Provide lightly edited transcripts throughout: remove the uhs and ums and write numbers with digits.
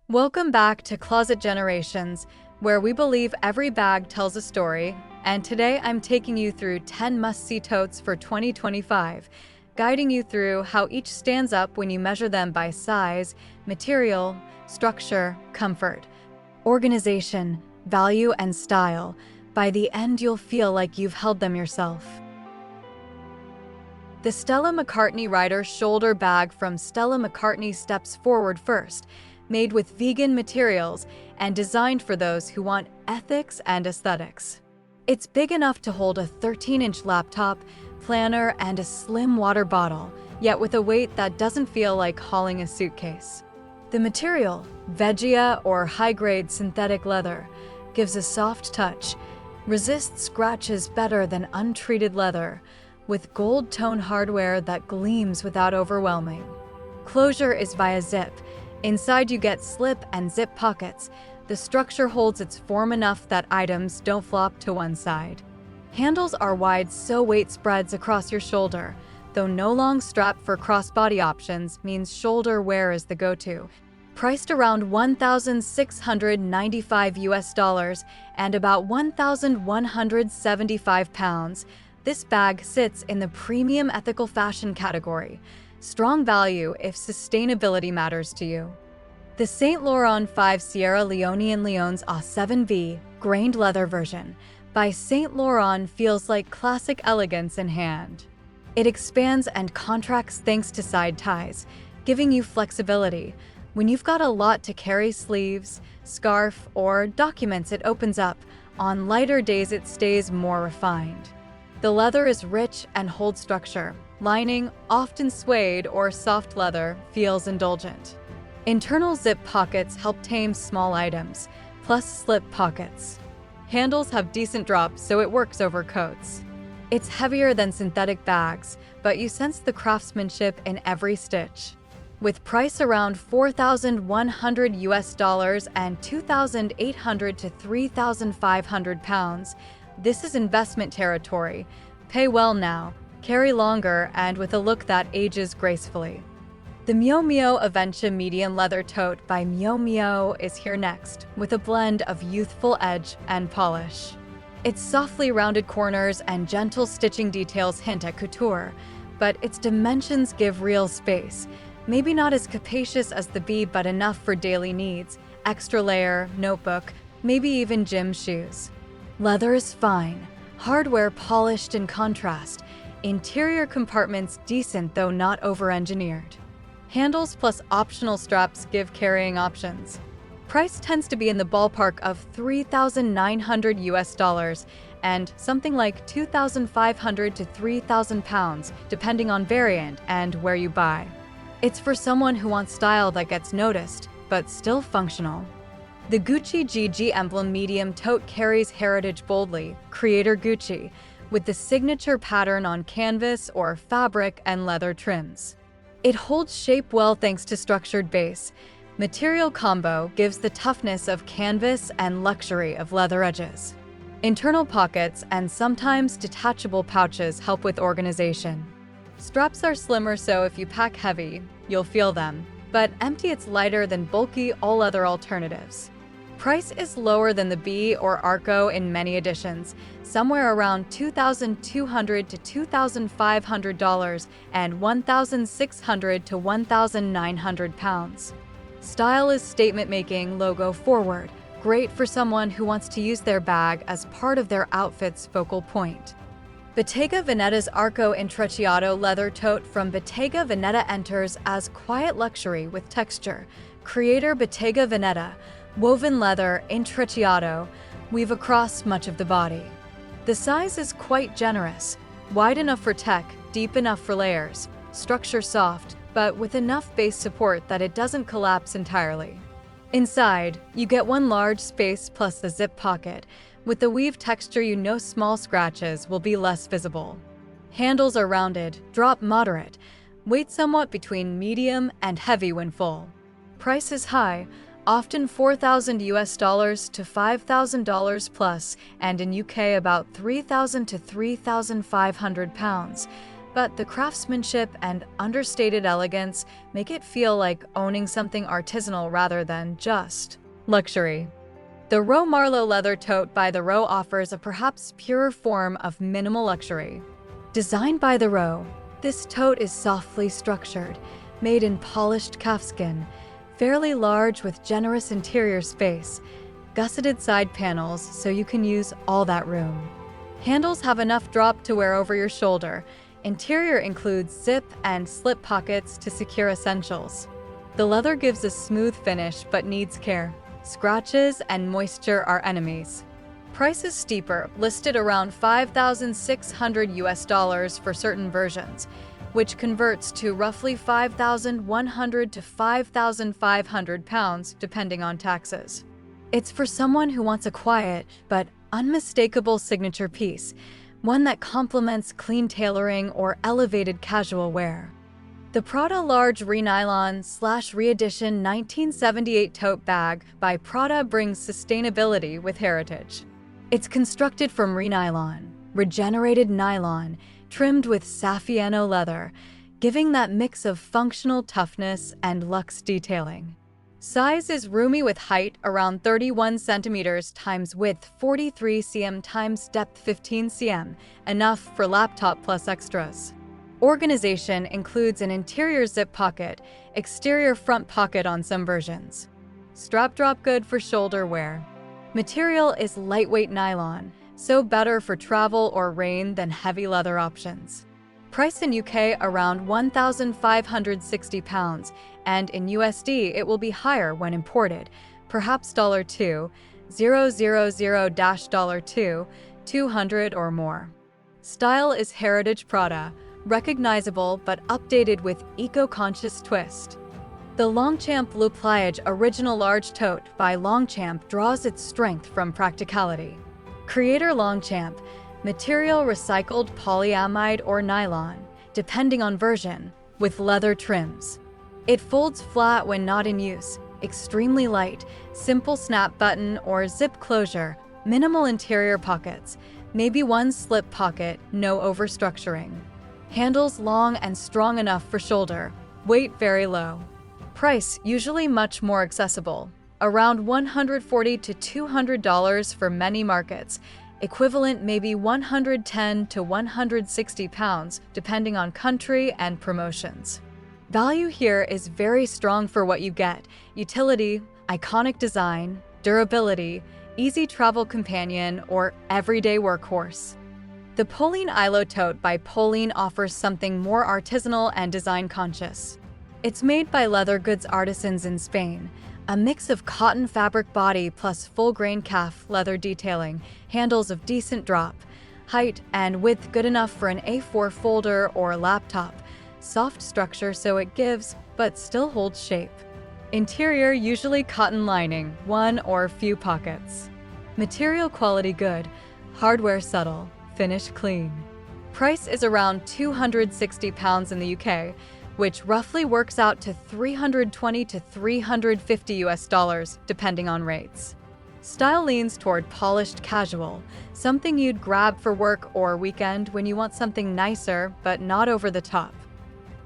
Welcome back to Closet Generations, where we believe every bag tells a story, and today I'm taking you through 10 must-see totes for 2025, guiding you through how each stands up when you measure them by size, material, structure, comfort, organization, value, and style. By the end, you'll feel like you've held them yourself. The Stella McCartney Ryder shoulder bag from Stella McCartney steps forward first, made with vegan materials and designed for those who want ethics and aesthetics. It's big enough to hold a 13-inch laptop, planner, and a slim water bottle, yet with a weight that doesn't feel like hauling a suitcase. The material, Veggia or high-grade synthetic leather, gives a soft touch, resists scratches better than untreated leather, with gold tone hardware that gleams without overwhelming. Closure is via zip. Inside you get slip and zip pockets. The structure holds its form enough that items don't flop to one side. Handles are wide so weight spreads across your shoulder, though no long strap for crossbody options means shoulder wear is the go-to. Priced around $1,695 and about 1,175 pounds, this bag sits in the premium ethical fashion category. Strong value if sustainability matters to you. The Saint Laurent 5 Sierra Leone and Leone's A7V grained leather version by Saint Laurent feels like classic elegance in hand. It expands and contracts thanks to side ties, giving you flexibility. When you've got a lot to carry, sleeves, scarf, or documents, it opens up. On lighter days, it stays more refined. The leather is rich and holds structure. Lining, often suede or soft leather, feels indulgent. Internal zip pockets help tame small items, plus slip pockets. Handles have decent drop, so it works over coats. It's heavier than synthetic bags, but you sense the craftsmanship in every stitch. With price around $4,100 and 2,800 to 3,500 pounds, this is investment territory. Pay well now, carry longer, and with a look that ages gracefully. The Miu Miu Aventure medium leather tote by Miu Miu is here next, with a blend of youthful edge and polish. Its softly rounded corners and gentle stitching details hint at couture, but its dimensions give real space. Maybe not as capacious as the B, but enough for daily needs, extra layer, notebook, maybe even gym shoes. Leather is fine, hardware polished in contrast, interior compartments decent though not over-engineered. Handles plus optional straps give carrying options. Price tends to be in the ballpark of $3,900 and something like 2,500 to 3,000 pounds, depending on variant and where you buy. It's for someone who wants style that gets noticed, but still functional. The Gucci GG Emblem medium tote carries heritage boldly, creator Gucci, with the signature pattern on canvas or fabric and leather trims. It holds shape well thanks to structured base. Material combo gives the toughness of canvas and luxury of leather edges. Internal pockets and sometimes detachable pouches help with organization. Straps are slimmer, so if you pack heavy, you'll feel them, but empty, it's lighter than bulky all-leather alternatives. Price is lower than the B or Arco in many editions, somewhere around $2,200 to $2,500 and 1,600 to 1,900 pounds. Style is statement-making, logo forward, great for someone who wants to use their bag as part of their outfit's focal point. Bottega Veneta's Arco Intrecciato leather tote from Bottega Veneta enters as quiet luxury with texture. Creator Bottega Veneta, woven leather Intrecciato, weave across much of the body. The size is quite generous, wide enough for tech, deep enough for layers, structure soft, but with enough base support that it doesn't collapse entirely. Inside, you get one large space plus the zip pocket. With the weave texture, you know small scratches will be less visible. Handles are rounded, drop moderate, weight somewhat between medium and heavy when full. Price is high, often $4,000 to $5,000 plus, and in UK about 3,000 to 3,500 pounds. but the craftsmanship and understated elegance make it feel like owning something artisanal rather than just luxury. The Marlo leather tote by the Row offers a perhaps purer form of minimal luxury. Designed by the Row, this tote is softly structured, made in polished calfskin, fairly large with generous interior space, gusseted side panels so you can use all that room. Handles have enough drop to wear over your shoulder. Interior includes zip and slip pockets to secure essentials. The leather gives a smooth finish but needs care. Scratches and moisture are enemies. Price is steeper, listed around $5,600 for certain versions, which converts to roughly 5,100 to 5,500 pounds depending on taxes. It's for someone who wants a quiet but unmistakable signature piece, one that complements clean tailoring or elevated casual wear. The Prada Large Re-Nylon / Re-Edition 1978 tote bag by Prada brings sustainability with heritage. It's constructed from Re-Nylon, regenerated nylon, trimmed with Saffiano leather, giving that mix of functional toughness and luxe detailing. Size is roomy with height around 31 centimeters times width 43 cm times depth 15 cm, enough for laptop plus extras. Organization includes an interior zip pocket, exterior front pocket on some versions. Strap drop good for shoulder wear. Material is lightweight nylon, so better for travel or rain than heavy leather options. Price in UK around £1,560, and in USD it will be higher when imported, perhaps $2, $000-$2, 200 or more. Style is heritage Prada, recognizable but updated with eco-conscious twist. The Longchamp Pliage Original Large Tote by Longchamp draws its strength from practicality. Creator Longchamp, material recycled polyamide or nylon, depending on version, with leather trims. It folds flat when not in use, extremely light, simple snap button or zip closure, minimal interior pockets, maybe one slip pocket, no overstructuring. Handles long and strong enough for shoulder, weight very low. Price usually much more accessible, around $140 to $200 for many markets, equivalent maybe 110 to 160 pounds depending on country and promotions. Value here is very strong for what you get: utility, iconic design, durability, easy travel companion, or everyday workhorse. The Pauline ILO tote by Pauline offers something more artisanal and design-conscious. It's made by leather goods artisans in Spain, a mix of cotton fabric body plus full-grain calf leather detailing, handles of decent drop, height and width good enough for an A4 folder or laptop, soft structure so it gives but still holds shape. Interior usually cotton lining, one or few pockets. Material quality good, hardware subtle, finish clean. Price is around £260 in the UK, which roughly works out to $320 to $350 depending on rates. Style leans toward polished casual, something you'd grab for work or weekend when you want something nicer but not over the top.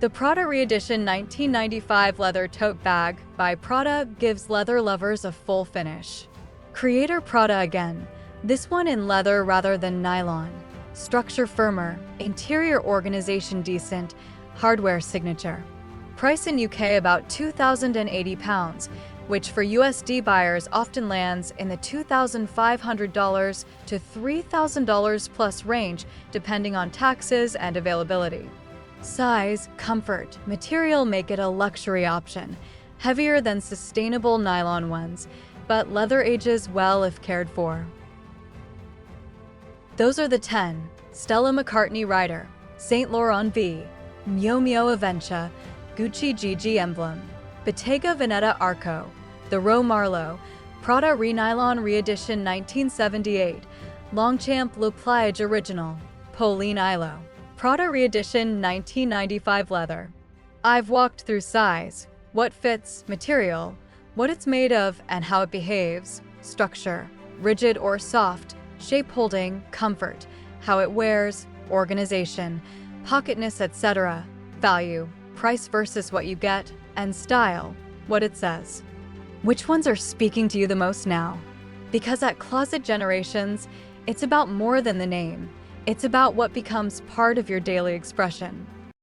The Prada Re-Edition 1995 leather tote bag by Prada gives leather lovers a full finish. Creator Prada again, this one in leather rather than nylon. Structure firmer, interior organization decent, hardware signature. Price in UK about £2,080, which for USD buyers often lands in the $2,500 to $3,000 plus range depending on taxes and availability. Size, comfort, material make it a luxury option, heavier than sustainable nylon ones, but leather ages well if cared for. Those are the 10: Stella McCartney Ryder, Saint Laurent V, Miu Miu Aventure, Gucci Gigi Emblem, Bottega Veneta Arco, the Marlo, Prada Re-Nylon Re-Edition 1978, Longchamp Pliage Original, Pauline ILO, Prada Re-Edition 1995 leather. I've walked through size, what fits, material, what it's made of and how it behaves, structure, rigid or soft, shape holding, comfort, how it wears, organization, pocketness, etc. Value, price versus what you get, and style, what it says. Which ones are speaking to you the most now? Because at Closet Generations, it's about more than the name. It's about what becomes part of your daily expression.